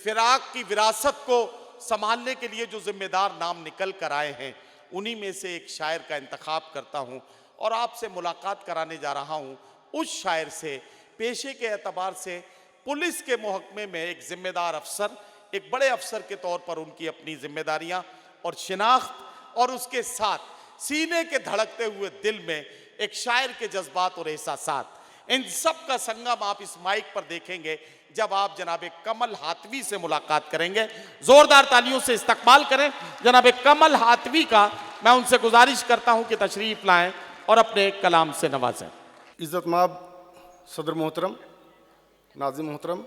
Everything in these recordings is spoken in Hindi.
फिराक की विरासत को संभालने के लिए जो जिम्मेदार नाम निकल कर आए हैं, उन्हीं में से एक शायर का इंतखाब करता हूं और आपसे मुलाकात कराने जा रहा हूं उस शायर से। पेशे के एतबार से पुलिस के महकमे में एक जिम्मेदार अफसर, एक बड़े अफसर के तौर पर उनकी अपनी जिम्मेदारियां और शिनाख्त, और उसके साथ सीने के धड़कते हुए दिल में एक शायर के जज्बात और एहसासात, इन सब का संगम आप इस माइक पर देखेंगे जब आप जनाब कमल हातवी से मुलाकात करेंगे। जोरदार तालियों से इस्तकबाल करें जनाब कमल हातवी का। मैं उनसे गुजारिश करता हूं कि तशरीफ लाएं और अपने कलाम से नवाजें। इज़्ज़त माब सदर मोहतरम, नाज़िम मोहतरम,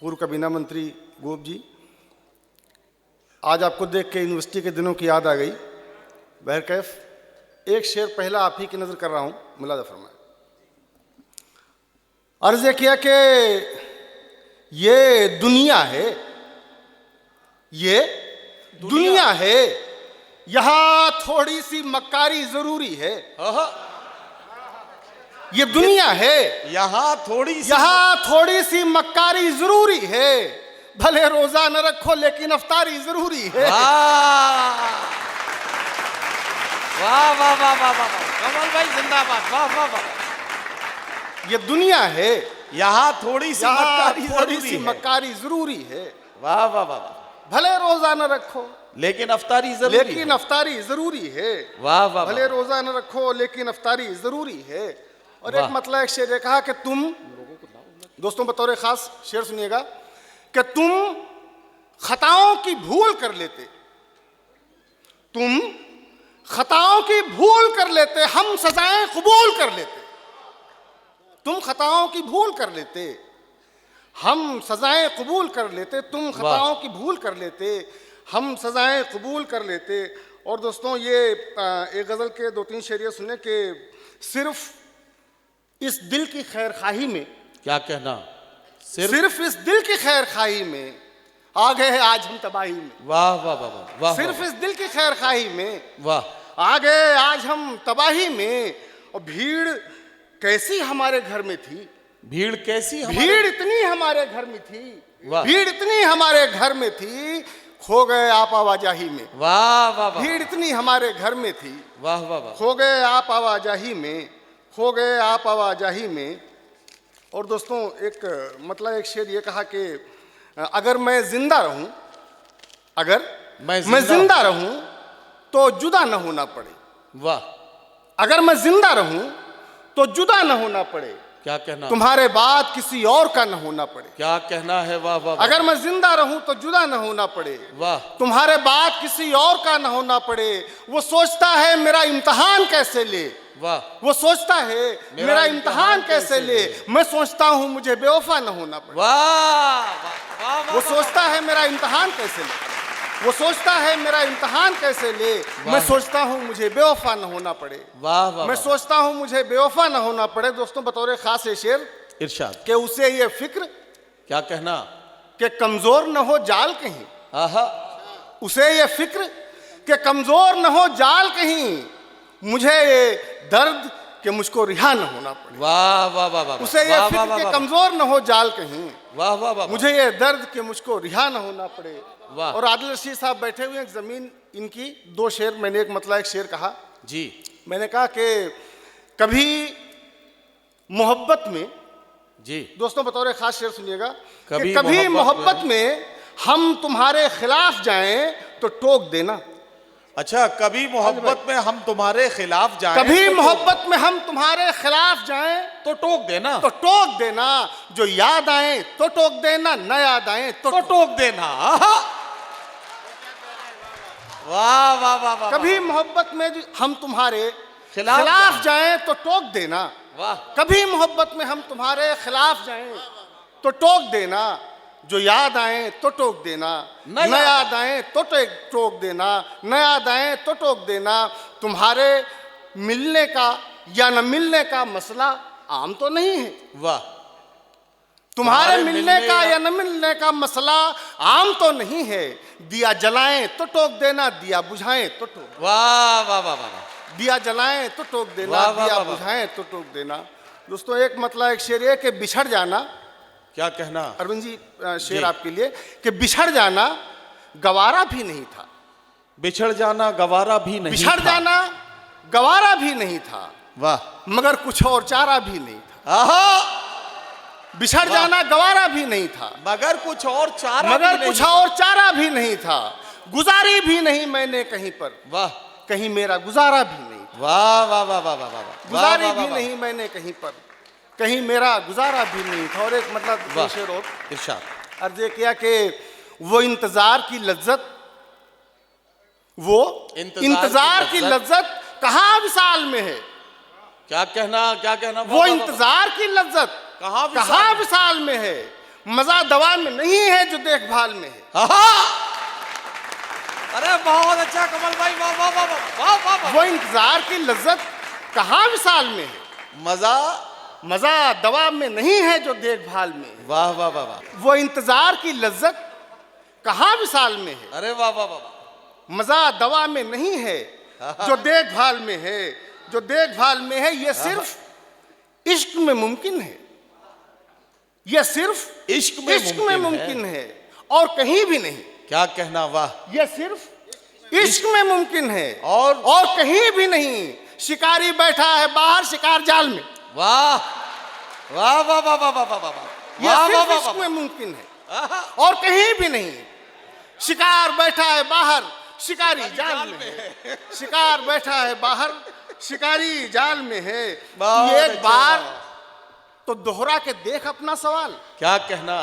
पूर्व काबीना मंत्री गोप जी, आज आपको देख के यूनिवर्सिटी के दिनों की याद आ गई। बहरकैफ एक शेर पहला आप ही की नज़र कर रहा हूँ, मुलाज़ा फरमाएं। अर्ज़ किया कि ये दुनिया है, ये दुनिया है, यहाँ थोड़ी सी मक्कारी ज़रूरी है। ये दुनिया है, यहाँ थोड़ी सी मक्कारी ज़रूरी है, भले रोज़ा न रखो लेकिन अफ्तारी ज़रूरी है। वाह वाह वाह वाह वाह, कमल भाई जिंदाबाद, वाह वाह वाह। ये दुनिया है, यहाँ थोड़ी सी मक्कारी ज़रूरी है। वाह वाह वाह, भले रोज़ा न रखो लेकिन अफ्तारी ज़रूरी है। वाह वाह, भले रोज़ा न रखो लेकिन अफ्तारी ज़रूरी है। और एक मतलब एक शेर कहा कि तुम, दोस्तों बतौर ख़ास शेर सुनिएगा, कि तुम खताओं की भूल कर लेते, तुम खताओं की भूल कर लेते, हम सजाएं कबूल कर लेते। तुम खताओं की भूल कर लेते, हम सजाएं कबूल कर लेते। तुम खताओं की भूल कर लेते, हम सजाएं कबूल कर लेते। और दोस्तों ये एक गज़ल के दो तीन शेरिया सुने कि सिर्फ इस दिल की खैर खाही में, क्या कहना, सिर्फ इस दिल की खैर खाही में आ गए हैं आज हम तबाही में। वाह वाह वाह वाह, सिर्फ इस दिल की खैर खाही में वाह आ गए आज हम तबाही में। और भीड़ कैसी हमारे घर में थी, भीड़ कैसी, भीड़ इतनी हमारे घर में थी, भीड़ इतनी हमारे घर में थी, खो गए आप आवाजाही में। वाह वाह, भीड़ इतनी हमारे घर में थी, वाह वाह वाह, खो गए आप आवाजाही में, खो गए आप आवाजाही में। और दोस्तों एक मतलब एक शेर ये कहा कि अगर मैं जिंदा रहूं, अगर मैं जिंदा रहूं तो जुदा न होना पड़े। वाह, अगर मैं जिंदा रहूं तो जुदा न होना पड़े, क्या कहना, तुम्हारे बाद किसी और का न होना पड़े। क्या कहना है, वाह वाह। अगर मैं जिंदा रहूं तो जुदा न होना पड़े, वाह, तुम्हारे बाद किसी और का न होना पड़े। वो सोचता है मेरा इम्तिहान कैसे ले, वाह, वो सोचता है मेरा इम्तिहान कैसे ले। मैं सोचता हूं मुझे बेवफा न होना पड़े। वाह, वो सोचता है मेरा इम्तिहान कैसे ले, वो सोचता है मेरा इम्तिहान कैसे ले। मैं सोचता हूँ मुझे बेवफा न होना पड़े। वाह वाह, मैं सोचता हूँ मुझे बेवफा न होना पड़े। दोस्तों बतौर खास ये शेर इरशाद कि उसे ये फिक्र, क्या कहना, कि कमजोर न हो जाल कहीं। आहा, उसे ये फिक्र कि कमजोर न हो जाल कहीं, मुझे ये दर्द कि मुझको रिहा न होना पड़े। वाह वाह वाह, उसे ये फिक्र कि कमजोर न हो जाल कहीं, वाह वाह वाह, मुझे ये दर्द कि मुझको रिहा न होना पड़े। वाह। और आदिल रशीद साहब बैठे हुए हैं, जमीन इनकी दो शेर, मैंने एक मतलब एक शेर कहा जी। मैंने कहा कि कभी मोहब्बत में, जी दोस्तों बतौर खास शेर सुनिएगा, कभी मोहब्बत में हम तुम्हारे खिलाफ जाएं तो टोक देना। अच्छा, कभी मोहब्बत में हम तुम्हारे खिलाफ जाएं, कभी मोहब्बत में हम तुम्हारे खिलाफ जाएं तो टोक देना, तो टोक देना। जो याद आए तो टोक देना, न याद आए तो टोक देना। वाह वाह वाह, कभी मोहब्बत में हम तुम्हारे खिलाफ जाएं तो टोक देना। वाह, कभी मोहब्बत में हम तुम्हारे खिलाफ जाएं तो टोक देना। जो याद आए तो टोक देना, न याद आए तो टोक देना, न याद आए तो टोक देना। तुम्हारे मिलने का या न मिलने का मसला आम तो नहीं है। वाह, तुम्हारे मिलने का या न मिलने का मसला आम तो नहीं है। दिया जलाएं तो टोक देना, दिया बुझाएं तो टोक। वाह वाह वाह वाह, दिया जलाएं तो टोक देना, दिया बुझाएं तो टोक देना। दोस्तों एक मतलब एक शेर है कि बिछड़ जाना, क्या कहना? अरविंद जी शेर जी। आपके लिए कि बिछड़ जाना गवारा भी नहीं था। बिछड़ जाना गवारा भी नहीं बिछड़ था। जाना गवारा भी नहीं था, वाह, मगर कुछ और चारा भी नहीं था। आहा, बिछड़ वाह। जाना गवारा भी नहीं था, मगर कुछ और चारा मगर भी कुछ नहीं और चारा भी नहीं था। गुजारी भी नहीं मैंने कहीं पर, था। वाह कहीं मेरा गुजारा भी नहीं था। वाह वाह वाह वाह वाह वाह वाह, गुजारी वाह, भी वाह, वाह। नहीं मैंने कहीं पर, कहीं मेरा गुजारा भी नहीं था। और एक मतलब वाह। शेर और इरशाद। अर्ज ये किया कि वो इंतजार की लज्जत, वो इंतजार की लज्जत कहाँ विसाल में है। क्या कहना? क्या कहना? वो इंतजार की लज्जत कहाँ विसाल में है। मजा दवा में नहीं है जो देखभाल में है। आहा! अरे बहुत अच्छा कमल भाई, वाह वाह वाह वाह वाह वाह वाह। वो इंतजार की लज्जत कहाँ विसाल में है। मजा, मजा दवा में नहीं है जो देखभाल में है। वाह वाह वाह वाह। वो इंतजार की लज्जत कहाँ विसाल में है। अरे वाह वाह वाह वाह। मजा दवा में नहीं है जो देखभाल में है, जो देखभाल में है। ये सिर्फ इश्क में मुमकिन है, ये सिर्फ इश्क में मुमकिन है और कहीं भी नहीं। क्या कहना? वाह, ये सिर्फ इश्क में मुमकिन है और कहीं भी नहीं। शिकारी बैठा है बाहर शिकार जाल में, वाह वाह वाह वाह वाह वाह वाह वाह। ये वाह, सिर्फ वाह, वाह, इश्क वाह। में मुमकिन है आहा! और कहीं भी नहीं। शिकार बैठा है बाहर शिकारी जाल में है, शिकार बैठा है बाहर शिकारी जाल में है। बहुत तू एक अच्छा, बार वाह। तो दोहरा के देख अपना सवाल। क्या कहना?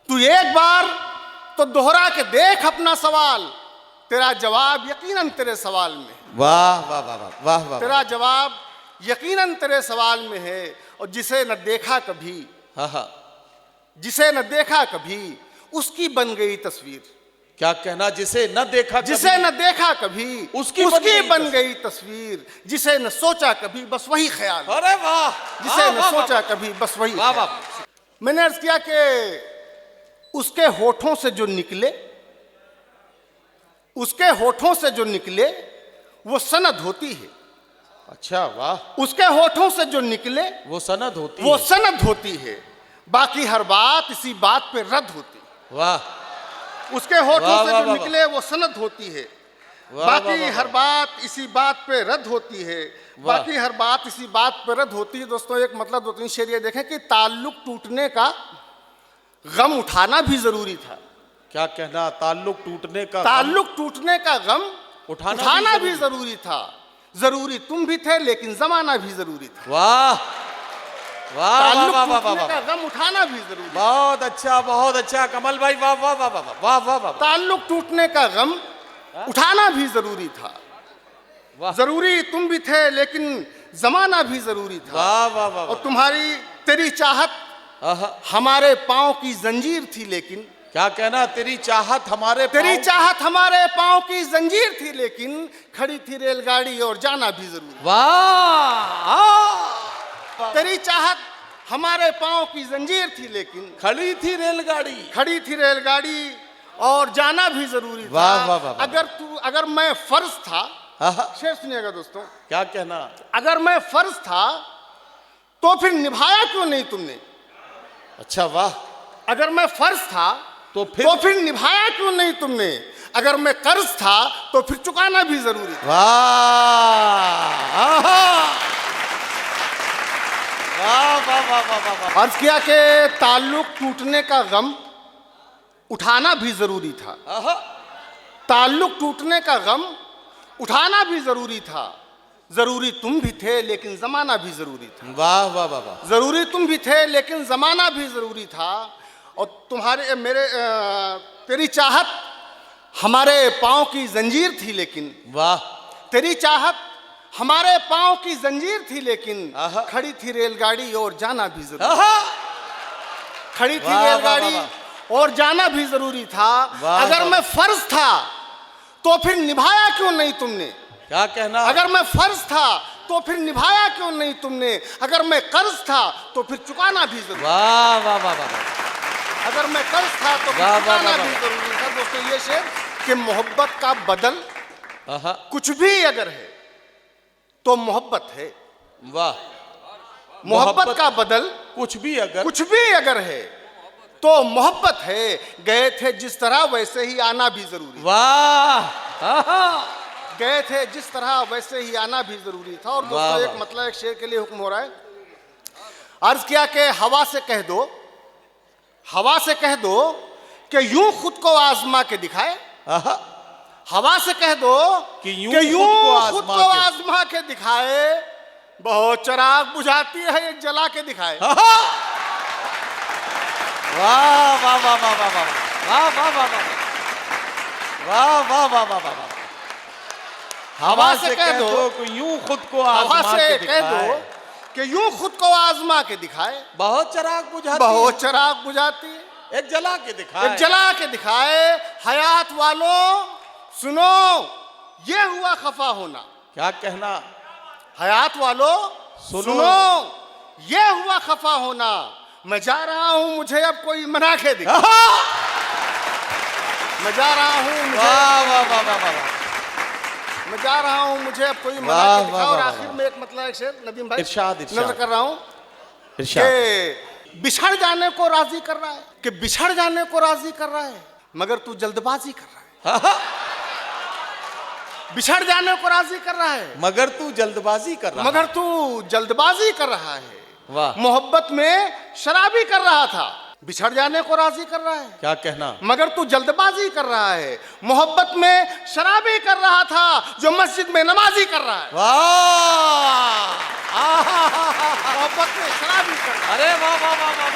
तू एक बार तो दोहरा के देख अपना सवाल, तेरा जवाब यकीनन तेरे सवाल में है। वाह वाह वाह वाह वाह वाह। तेरा जवाब यकीनन तेरे सवाल में है। और जिसे न देखा कभी, हाँ हाँ, जिसे न देखा कभी, उसकी बन गई तस्वीर। क्या कहना? जिसे न देखा जिसे कभी, न देखा कभी, उसकी बन गई तस्वीर। जिसे न सोचा कभी, बस वही ख्याल। अरे वाह, जिसे वाह, न वाह, सोचा वाह, कभी, बस वही वाह ख्याल। वाह। मैंने अर्ज किया कि उसके होठों से जो निकले, उसके होठों से जो निकले वो सनद होती है। अच्छा, वाह। उसके होठों से जो निकले वो सनद होती वो है। सनद होती है। बाकी हर बात इसी बात पे रद्द होती है। वाह उसके होठों वाह, से वाह, जो वाह, निकले वो सनद होती है। वाह, बाकी वाह, वाह, हर बात इसी बात पे रद्द होती है। वाह। बाकी हर बात इसी बात पे रद्द होती है। दोस्तों एक मतलब दो तीन शेर ये देखें कि ताल्लुक टूटने का गम उठाना भी जरूरी था। क्या कहना? ताल्लुक टूटने का ताल्लुक टूटने का गम उठाना भी जरूरी था। जरूरी तुम भी थे लेकिन जमाना भी जरूरी था। वाह वाह वाह ताल्लुक वाह वाह टूटने वाह का वाह। गम उठाना भी जरूरी था। बहुत अच्छा कमल भाई, वाह वाह वाह वाह वाह वाह वाह। ताल्लुक टूटने का गम उठाना भी जरूरी था। वाह। जरूरी तुम भी थे लेकिन जमाना भी जरूरी था। वाह वाह वाह। और तुम्हारी तेरी चाहत आहा, हमारे पांव की जंजीर थी लेकिन, क्या कहना? तेरी चाहत हमारे तेरी पाँव- चाहत हमारे पांव की जंजीर थी लेकिन खड़ी थी रेलगाड़ी और जाना भी जरूरी। वाह। तेरी चाहत हमारे पांव की जंजीर थी लेकिन खड़ी थी रेलगाड़ी। खड़ी थी रेलगाड़ी और जाना भी जरूरी था। वाह, वाह, वाह, वाह। अगर मैं फर्ज था, आहा, शेर सुनिएगा दोस्तों, क्या कहना? अगर मैं फर्ज था तो फिर निभाया क्यों नहीं तुमने। अच्छा, वाह। अगर मैं फर्ज था तो फिर निभाया क्यों नहीं तुमने। अगर मैं कर्ज था तो फिर चुकाना भी जरूरी था। वाह आहा, वाह वाह वाह वाह वाह वाह। अर्ज किया कि ताल्लुक टूटने का गम उठाना भी जरूरी था। आहा, ताल्लुक टूटने का गम उठाना भी जरूरी था। जरूरी तुम भी थे लेकिन जमाना भी जरूरी था। वाह वाह वाह वाह। जरूरी तुम भी थे लेकिन जमाना भी जरूरी था। और तुम्हारे मेरे तेरी चाहत हमारे पांव की जंजीर थी लेकिन, वाह। तेरी चाहत हमारे पांव की जंजीर थी लेकिन आहा। खड़ी थी रेलगाड़ी और जाना भी जरूरी। आहा, खड़ी थी वाह, वाह, रेलगाड़ी वाह, और जाना भी जरूरी था। वाह, अगर वाह। मैं फर्ज था तो फिर निभाया क्यों नहीं तुमने। क्या कहना? अगर मैं फर्ज था तो फिर निभाया क्यों नहीं तुमने। अगर मैं कर्ज था तो फिर चुकाना भी जरूरी। वाह वाह वाह वाह। अगर मैं कर्ज था तो फिर वाह, वाह, चुकाना वाह, भी वाह। जरूरी था। दोस्तों ये शेर कि मोहब्बत का बदल आहा, कुछ भी अगर है तो मोहब्बत है। वाह। मोहब्बत का बदल कुछ भी अगर है तो मोहब्बत है। गए थे जिस तरह वैसे ही आना भी जरूरी। वाह। गए थे जिस तरह वैसे ही आना भी जरूरी था। और दोस्तों एक मतलब एक शेर के लिए हुक्म हो रहा है। अर्ज किया कि हवा से कह दो कि यूं खुद को आजमा के दिखाए। हवा से कह दो कि यूं खुद को आजमा के दिखाए। बहुत चिराग बुझाती है एक जला के दिखाए। वाह वाह वाह वाह वाह वाह वाह वाह वाह वाह वाह वाह वाह। हवा से कह दो कि यूं खुद को आजमा के दिखाए। कि यूं खुद को आजमा के दिखाए। बहुत चिराग बुझाती है एक जला के दिखाए। हयात वालों सुनो ये हुआ खफा होना। क्या कहना? हयात वालों सुनो ये हुआ खफा होना। मैं जा रहा हूं मुझे अब कोई मना के दिखा। मैं जा रहा हूं मैं जा रहा हूं मुझे अब कोई मना के दिखा। और आखिर में एक मतलब एक शेर नदीम भाई नजर कर रहा हूं कि बिछड़ जाने को राजी कर रहा है मगर तू जल्दबाजी कर रहा है। बिछड़ जाने को राजी कर रहा है मगर तू जल्दबाजी कर रहा है। वाह। मोहब्बत में शराबी कर रहा था बिछड़ जाने को राजी कर रहा है। क्या कहना? मगर तू जल्दबाजी कर रहा है। मोहब्बत में शराबी कर रहा था जो मस्जिद में नमाजी कर रहा है। वाह। मोहब्बत में शराबी कर रहा है। अरे वाह वाह वाह वाह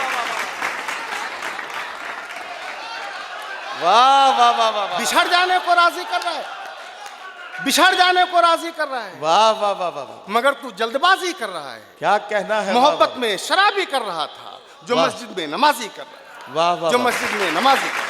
वाह वाह वाह वाह। बिछड़ जाने को राजी कर रहा है वाह वाह वाह वाह। मगर तू जल्दबाजी कर रहा है। क्या कहना है? मोहब्बत में शराबी कर रहा था जो मस्जिद में नमाजी कर रहा है। वाह वाह। जो मस्जिद में नमाजी कर रहा है।